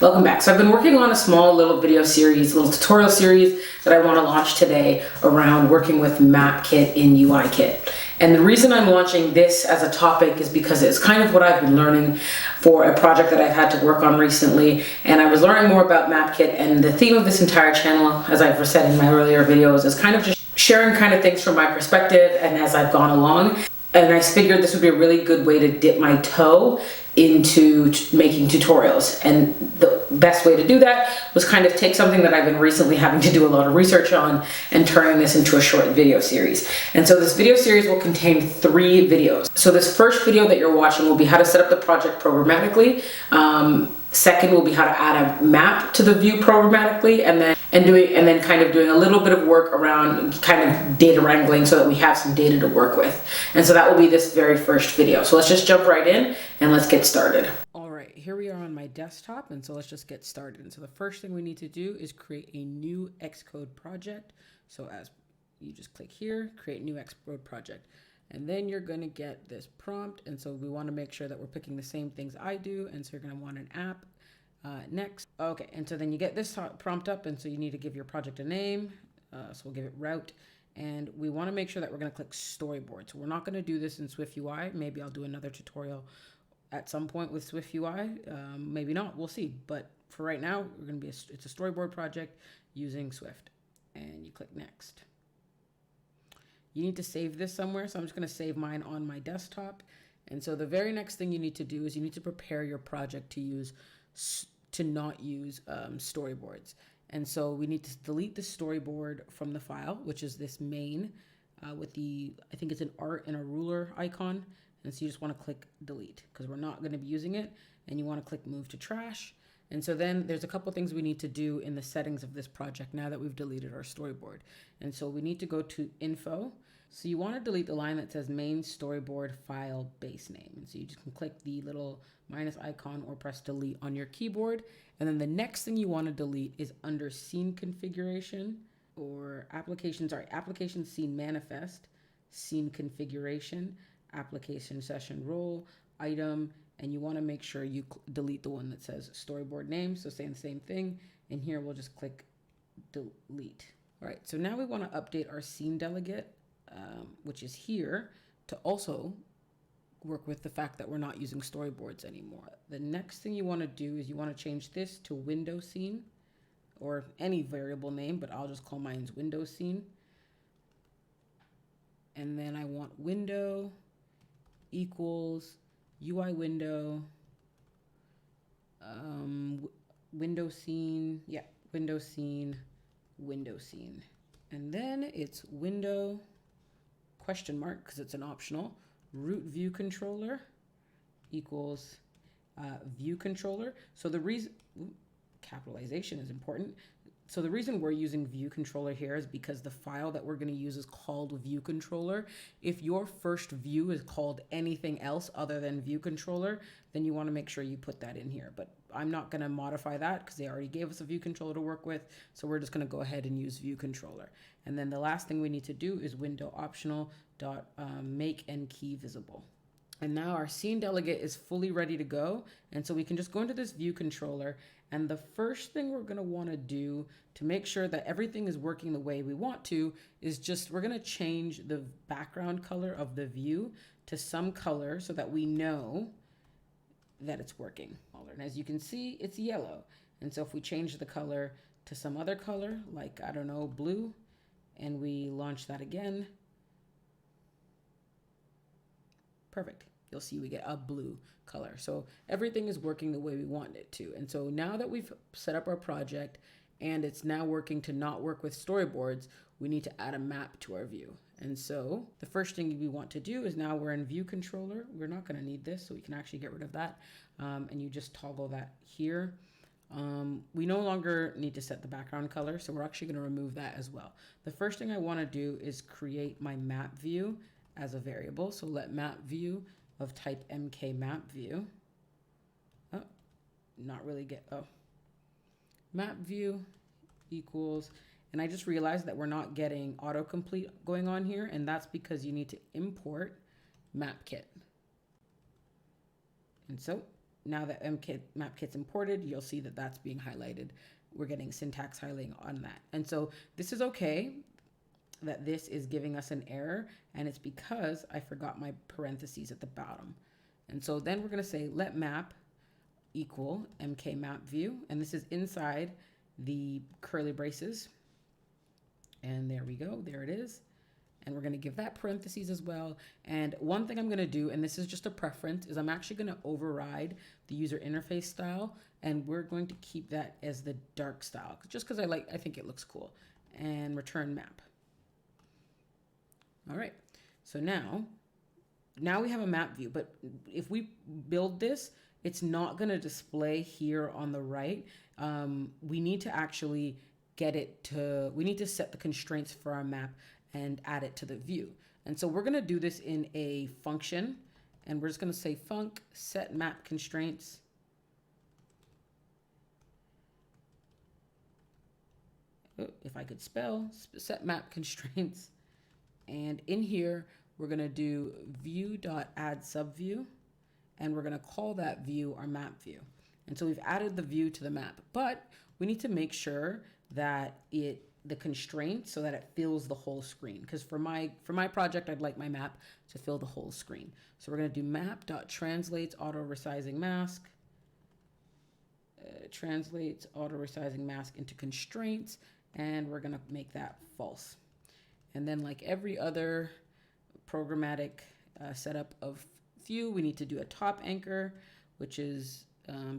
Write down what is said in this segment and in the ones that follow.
Welcome back. So I've been working on a small little video series, little tutorial series that I want to launch today around working with MapKit in UIKit. And the reason I'm launching this as a topic is because it's kind of what I've been learning for a project that I've had to work on recently. And I was learning more about MapKit, and the theme of this entire channel, as I've said in my earlier videos, is kind of just sharing kind of things from my perspective and as I've gone along. And I figured this would be a really good way to dip my toe into making tutorials. And the best way to do that was kind of take something that I've been recently having to do a lot of research on and turning this into a short video series. And so this video series will contain 3 videos. So this first video that you're watching will be how to set up the project programmatically. Second will be how to add a map to the view programmatically, and then kind of doing a little bit of work around kind of data wrangling so that we have some data to work with. And so that will be this very first video. So let's just jump right in and let's get started. All right, here we are on my desktop, and so let's just get started. And so the first thing we need to do is create a new Xcode project. So as you just click here, create new Xcode project. And then you're going to get this prompt. And so we want to make sure that we're picking the same things I do. And so you're going to want an app. Next. Okay. And so then you get this prompt up. And so you need to give your project a name. So we'll give it route. And we want to make sure that we're going to click storyboard. So we're not going to do this in Swift UI. Maybe I'll do another tutorial at some point with Swift UI. Maybe not. We'll see. But for right now, we're going to it's a storyboard project using Swift. And you click next. You need to save this somewhere, so I'm just going to save mine on my desktop. And so the very next thing you need to do is you need to prepare your project to not use storyboards. And so we need to delete the storyboard from the file, which is this main with I think it's an art and a ruler icon. And so you just want to click delete because we're not going to be using it. And you want to click move to trash. And so then there's a couple things we need to do in the settings of this project now that we've deleted our storyboard. And so we need to go to info. So you want to delete the line that says main storyboard file base name. And so you just can click the little minus icon or press delete on your keyboard. And then the next thing you want to delete is under scene configuration or application scene manifest, scene configuration, application session role, item, and you want to make sure you delete the one that says storyboard name. So saying the same thing. And here we'll just click delete. All right, so now we want to update our scene delegate, which is here, to also work with the fact that we're not using storyboards anymore. The next thing you want to do is you want to change this to window scene or any variable name, but I'll just call mine window scene. And then I want window equals UI window, window scene, window scene, window scene. And then it's window question mark, because it's an optional, root view controller equals view controller. So the reason, capitalization is important. So the reason we're using view controller here is because the file that we're going to use is called view controller. If your first view is called anything else other than view controller, then you want to make sure you put that in here. But I'm not going to modify that because they already gave us a view controller to work with. So we're just going to go ahead and use view controller. And then the last thing we need to do is window optional dot make and key visible. And now our scene delegate is fully ready to go. And so we can just go into this view controller. And the first thing we're going to want to do to make sure that everything is working the way we want to is we're going to change the background color of the view to some color so that we know that it's working. And as you can see, it's yellow. And so if we change the color to some other color, like, I don't know, blue, and we launch that again, perfect. You'll see we get a blue color. So everything is working the way we want it to. And so now that we've set up our project and it's now working to not work with storyboards, we need to add a map to our view. And so the first thing we want to do is now we're in view controller. We're not going to need this, so we can actually get rid of that. And you just toggle that here. We no longer need to set the background color, so we're actually going to remove that as well. The first thing I want to do is create my map view as a variable. So let map view of type MK map view. Map view equals, and I just realized that we're not getting autocomplete going on here, and that's because you need to import MapKit. And so now that MapKit's imported, you'll see that that's being highlighted. We're getting syntax highlighting on that. And so this is okay that this is giving us an error, and it's because I forgot my parentheses at the bottom. And so then we're going to say let map equal MK map view, and this is inside the curly braces. And there we go, there it is. And we're going to give that parentheses as well. And one thing I'm going to do, and this is just a preference, is I'm actually going to override the user interface style, and we're going to keep that as the dark style, just because I think it looks cool. And return map. All right, so now we have a map view, but if we build this, it's not going to display here on the right. We need to actually we need to set the constraints for our map and add it to the view. And so we're going to do this in a function, and we're just going to say func set map constraints. If I could spell, set map constraints. And in here, we're going to do view.add subview, and we're going to call that view our map view. And so we've added the view to the map, but we need to make sure that the constraint so that it fills the whole screen. Because for my project, I'd like my map to fill the whole screen. So we're going to do map.translates auto resizing mask. Translates auto resizing mask into constraints, and we're going to make that false. And then like every other programmatic setup of view, we need to do a top anchor, which is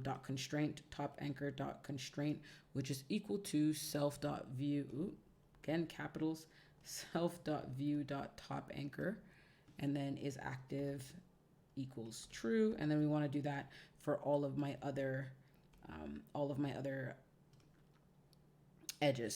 dot constraint, top anchor dot constraint, which is equal to self dot view, again capitals, self dot view dot top anchor, and then is active equals true. And then we want to do that for all of my other edges.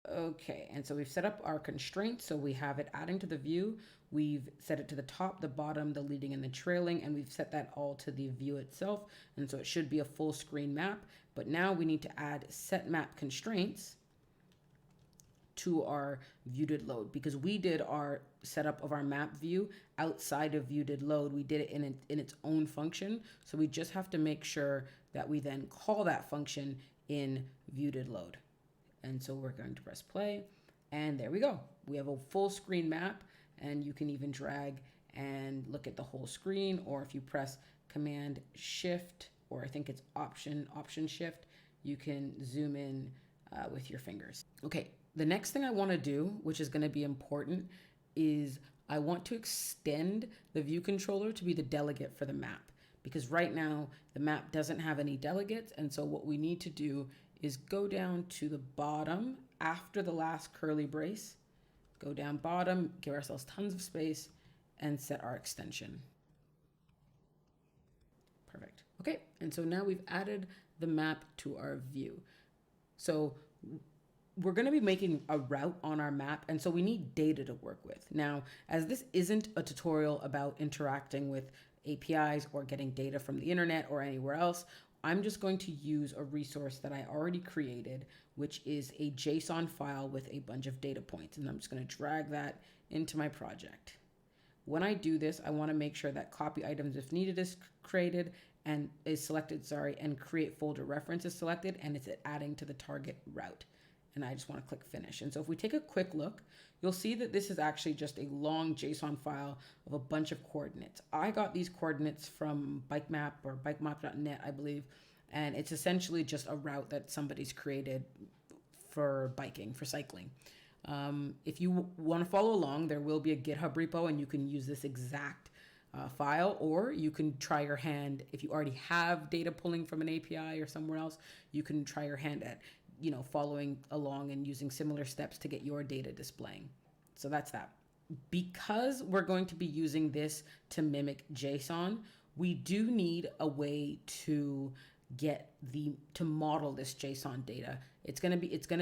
Okay, and so we've set up our constraints. So we have it adding to the view. We've set it to the top, the bottom, the leading, and the trailing, and we've set that all to the view itself. And so it should be a full screen map. But now we need to add set map constraints to our view did load, because we did our setup of our map view outside of view did load. We did it in its own function. So we just have to make sure that we then call that function in view did load. And so we're going to press play, and there we go. We have a full screen map, and you can even drag and look at the whole screen, or if you press Command Shift, or I think it's Option Shift, you can zoom in with your fingers. Okay, the next thing I want to do, which is going to be important, is I want to extend the view controller to be the delegate for the map, because right now the map doesn't have any delegates. And so what we need to do is go down to the bottom after the last curly brace, go down bottom, give ourselves tons of space, and set our extension. Perfect. Okay, and so now we've added the map to our view. So we're going to be making a route on our map, and so we need data to work with. Now, as this isn't a tutorial about interacting with APIs or getting data from the internet or anywhere else, I'm just going to use a resource that I already created, which is a JSON file with a bunch of data points, and I'm just going to drag that into my project. When I do this, I want to make sure that copy items if needed is created and is selected, and create folder reference is selected, and it's adding to the target route. And I just want to click finish. And so if we take a quick look, you'll see that this is actually just a long JSON file of a bunch of coordinates. I got these coordinates from Bikemap or bikemap.net, I believe. And it's essentially just a route that somebody's created for biking, for cycling. If you want to follow along, there will be a GitHub repo, and you can use this exact file, or you can try your hand. If you already have data pulling from an API or somewhere else, you can try your hand at following along and using similar steps to get your data displaying. So that's that. Because we're going to be using this to mimic JSON, we do need a way to to model this JSON data. It's gonna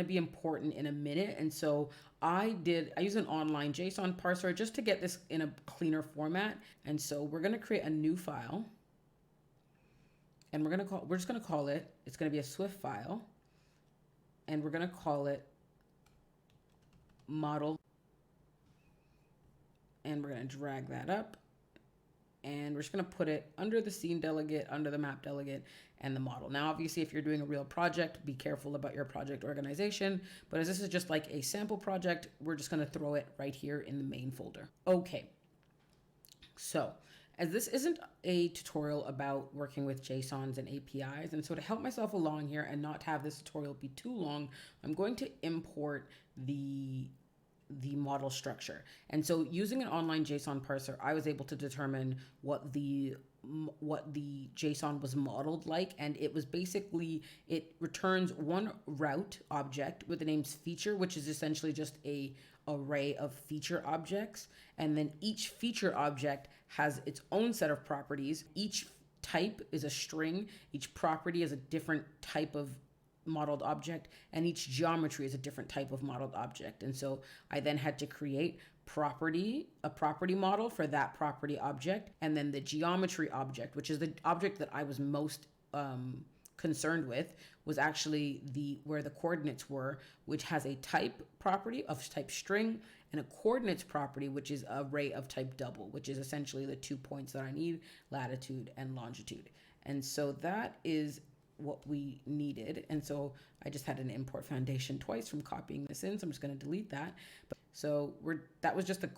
be important in a minute. And so I use an online JSON parser just to get this in a cleaner format. And so we're gonna create a new file, and we're just gonna call it, it's gonna be a Swift file, and we're gonna call it model, and we're going to drag that up. And we're just going to put it under the scene delegate, under the map delegate, and the model. Now, obviously, if you're doing a real project, be careful about your project organization. But as this is just like a sample project, we're just going to throw it right here in the main folder. Okay. So as this isn't a tutorial about working with JSONs and APIs, and so to help myself along here and not have this tutorial be too long, I'm going to import the model structure. And so using an online JSON parser, I was able to determine what the JSON was modeled like. And it was basically, it returns one route object with the name's feature, which is essentially just a array of feature objects. And then each feature object has its own set of properties. Each type is a string. Each property is a different type of modeled object, and each geometry is a different type of modeled object. And so I then had to create a property model for that property object, and then the geometry object, which is the object that I was most concerned with, was actually where the coordinates were, which has a type property of type string and a coordinates property, which is an array of type double, which is essentially the 2 points that I need, latitude and longitude. And so that is what we needed. And so I just had an import foundation twice from copying this in, so I'm just going to delete that. That was just to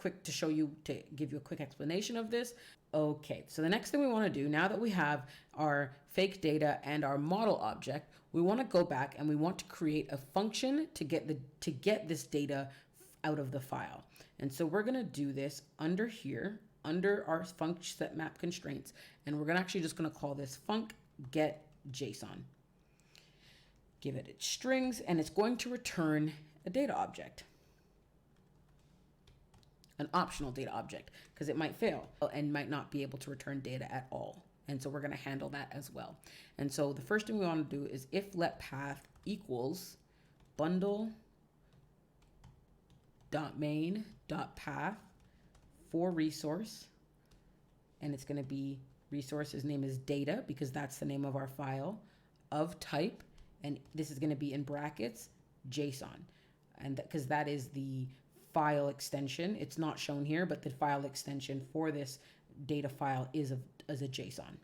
give you a quick explanation of this. Okay, so the next thing we want to do, now that we have our fake data and our model object, we want to go back and we want to create a function to get this data out of the file. And so we're going to do this under here, under our func set map constraints, and we're actually just going to call this func get JSON. Give it its strings, and it's going to return a data object, an optional data object, because it might fail and might not be able to return data at all. And so we're going to handle that as well. And so the first thing we want to do is if let path equals bundle dot main dot path for resource, and it's going to be resource's name is data because that's the name of our file, of type, and this is going to be in brackets JSON, and because that is the file extension. It's not shown here, but the file extension for this data file is a JSON.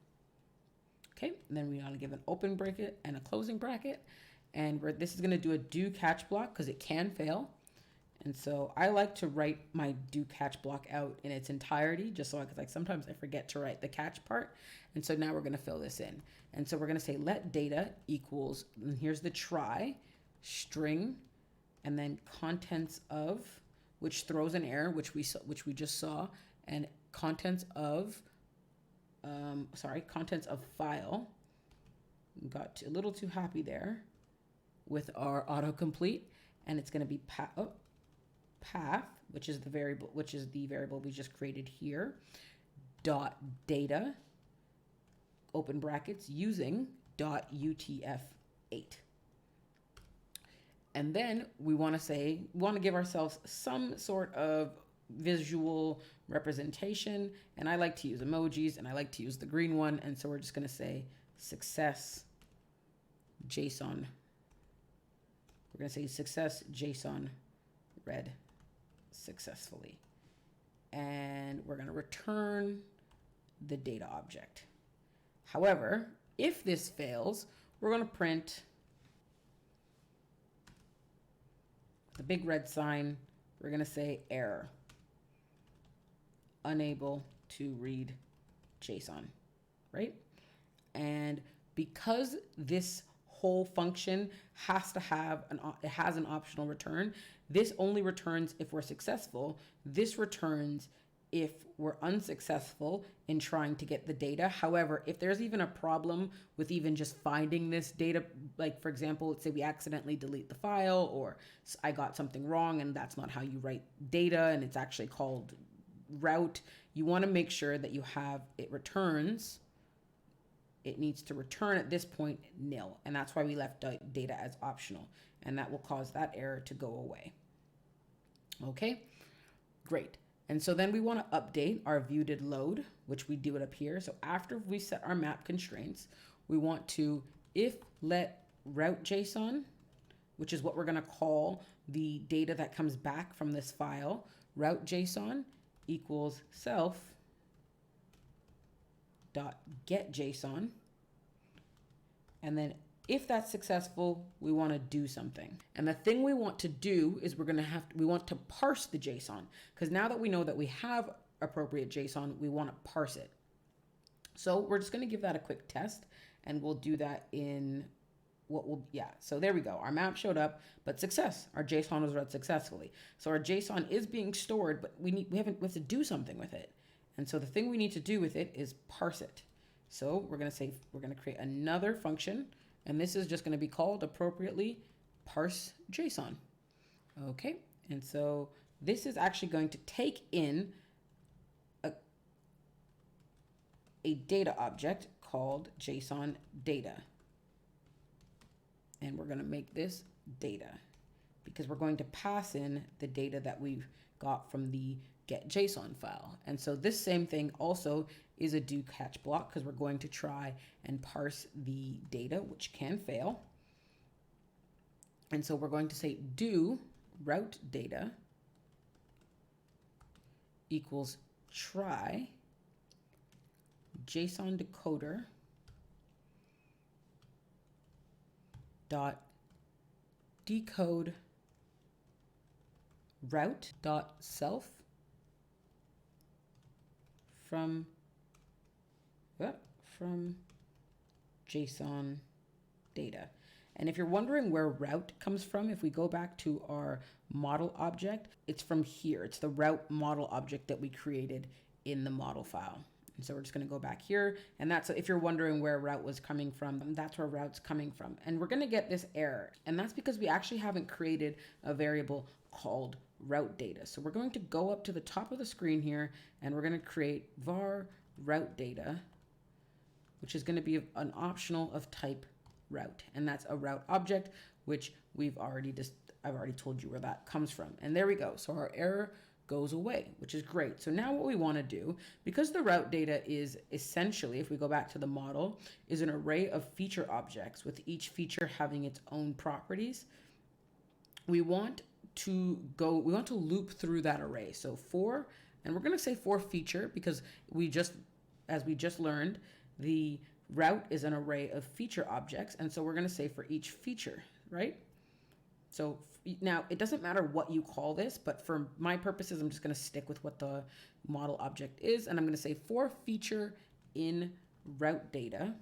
Okay, and then we want to give an open bracket and a closing bracket, and this is going to do a do catch block because it can fail. And so I like to write my do catch block out in its entirety, just so because sometimes I forget to write the catch part. And so now we're going to fill this in. And so we're going to say let data equals, and here's the try, string, and then contents of, which throws an error, which we just saw, and contents of file. Got a little too happy there with our autocomplete, and it's going to be path, which is the variable we just created here, dot data, open brackets, using dot UTF-8. And then we want to give ourselves some sort of visual representation, and I like to use emojis, and I like to use the green one, and so we're just going to say success JSON. We're going to say success JSON read successfully, and we're going to return the data object. However, if this fails, we're going to print the big red sign. We're going to say error, unable to read JSON, right? And because this whole function has an optional return, this only returns if we're successful. This returns if we're unsuccessful in trying to get the data. However, if there's even a problem with even just finding this data, like for example, let's say we accidentally delete the file, or I got something wrong and that's not how you write data and it's actually called route, you want to make sure that you have it returns. It needs to return at this point nil, and that's why we left data as optional, and that will cause that error to go away. Okay, great. And so then we want to update our view did load, which we do it up here. So after we set our map constraints, we want to if let route JSON, which is what we're going to call the data that comes back from this file, route JSON equals self dot get JSON. And then if that's successful, we want to do something. And the thing we want to do is we want to parse the JSON, because now that we know that we have appropriate JSON, we want to parse it. So we're just going to give that a quick test, and we'll do that in so there we go. Our map showed up, but success. Our JSON was read successfully. So our JSON is being stored, but we have to do something with it. And so the thing we need to do with it is parse it. So we're going to create another function, and this is just going to be called appropriately parse JSON. Okay. And so this is actually going to take in a data object called JSON data. And we're going to make this data because we're going to pass in the data that we've got from the get JSON file. And so this same thing also is a do catch block, because we're going to try and parse the data, which can fail. And so we're going to say do route data equals try JSON decoder dot decode route dot self from JSON data. And if you're wondering where route comes from, if we go back to our model object, it's from here. It's the route model object that we created in the model file. And so we're just going to go back here, and that's, if you're wondering where route was coming from, that's where route's coming from. And we're going to get this error, and that's because we actually haven't created a variable called route data. So we're going to go up to the top of the screen here, and we're going to create var route data, which is going to be an optional of type route, and that's a route object, which I've already told you where that comes from. And there we go. So our error goes away, which is great. So now what we want to do, because the route data is essentially, if we go back to the model, is an array of feature objects with each feature having its own properties, we want to loop through that array. So and we're going to say for feature, because as we just learned, the route is an array of feature objects. And so we're going to say for each feature, right? So now it doesn't matter what you call this, but for my purposes, I'm just going to stick with what the model object is. And I'm going to say for feature in route data,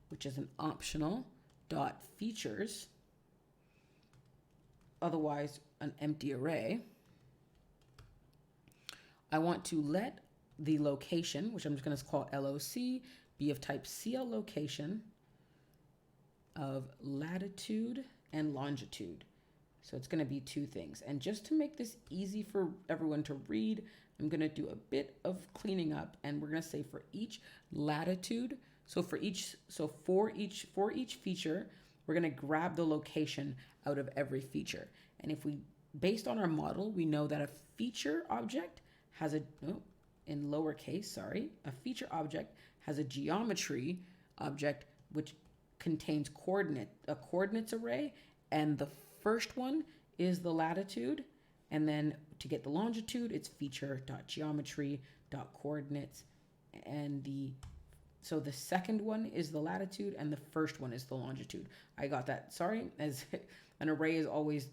which is an optional dot features, otherwise an empty array. I want to let the location, which I'm just going to call LOC, be of type CL location of latitude and longitude. So it's going to be two things. And just to make this easy for everyone to read, I'm going to do a bit of cleaning up, and we're going to say for each latitude. So for each feature, we're going to grab the location out of every feature. And based on our model, we know that a feature object has a feature object has a geometry object, which contains a coordinates array, and the first one is the latitude, and then to get the longitude, it's feature.geometry.coordinates, and so the second one is the latitude and the first one is the longitude. I got that, sorry, as an array is always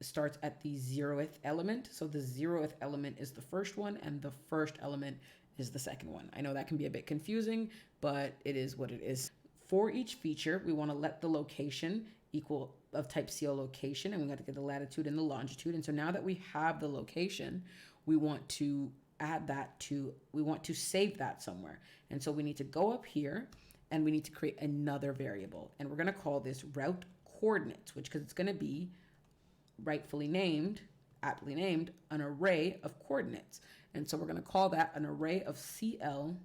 starts at the 0th element. So the 0th element is the first one and the first element is the second one. I know that can be a bit confusing, but it is what it is. For each feature, we want to let the location equal of type CL location, and we got to get the latitude and the longitude. And so now that we have the location, we want to save that somewhere. And so we need to go up here and we need to create another variable. And we're going to call this route coordinates, because it's going to be aptly named, an array of coordinates. And so we're going to call that an array of CL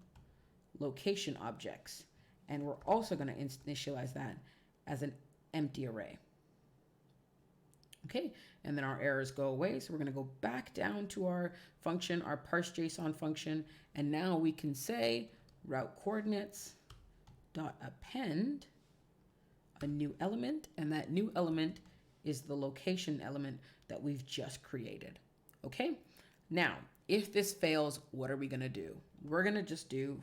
location objects. And we're also going to initialize that as an empty array. Okay, and then our errors go away. So we're going to go back down to our function, our parse JSON function. And now we can say route coordinates dot append a new element. And that new element is the location element that we've just created. Okay, now if this fails, what are we going to do? We're going to just do,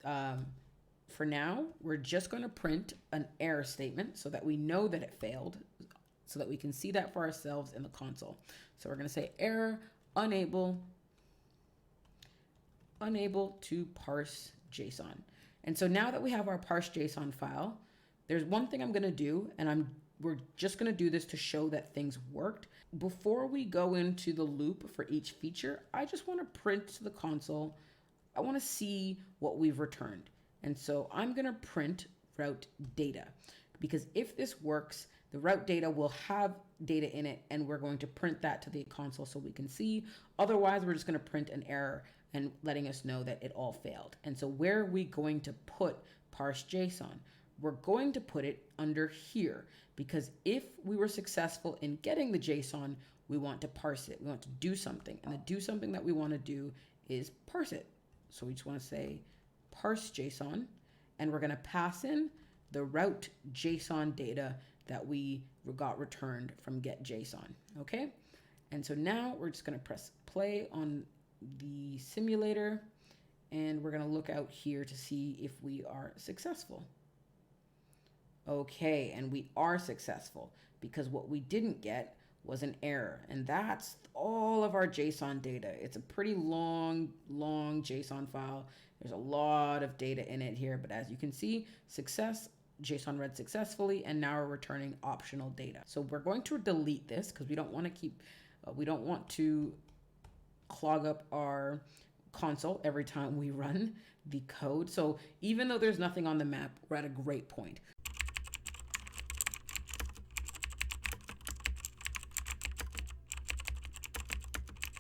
for now, we're just going to print an error statement so that we know that it failed, so that we can see that for ourselves in the console. So we're going to say error, unable to parse JSON. And so now that we have our parse JSON file, there's one thing I'm going to do, and we're just going to do this to show that things worked. Before we go into the loop for each feature, I just want to print to the console. I want to see what we've returned. And so I'm going to print route data, because if this works, the route data will have data in it, and we're going to print that to the console so we can see. Otherwise, we're just going to print an error and letting us know that it all failed. And so where are we going to put parse JSON? We're going to put it under here, because if we were successful in getting the JSON, we want to parse it. We want to do something, and the do something that we want to do is parse it. So we just want to say parse JSON, and we're going to pass in the route JSON data that we got returned from get JSON. Okay. And so now we're just going to press play on the simulator, and we're going to look out here to see if we are successful. Okay, and we are successful, because what we didn't get was an error, and that's all of our JSON data. It's a pretty long JSON file. There's a lot of data in it here, but as you can see, success, JSON read successfully, and now we're returning optional data. So we're going to delete this because we don't want to clog up our console every time we run the code. So even though there's nothing on the map, we're at a great point.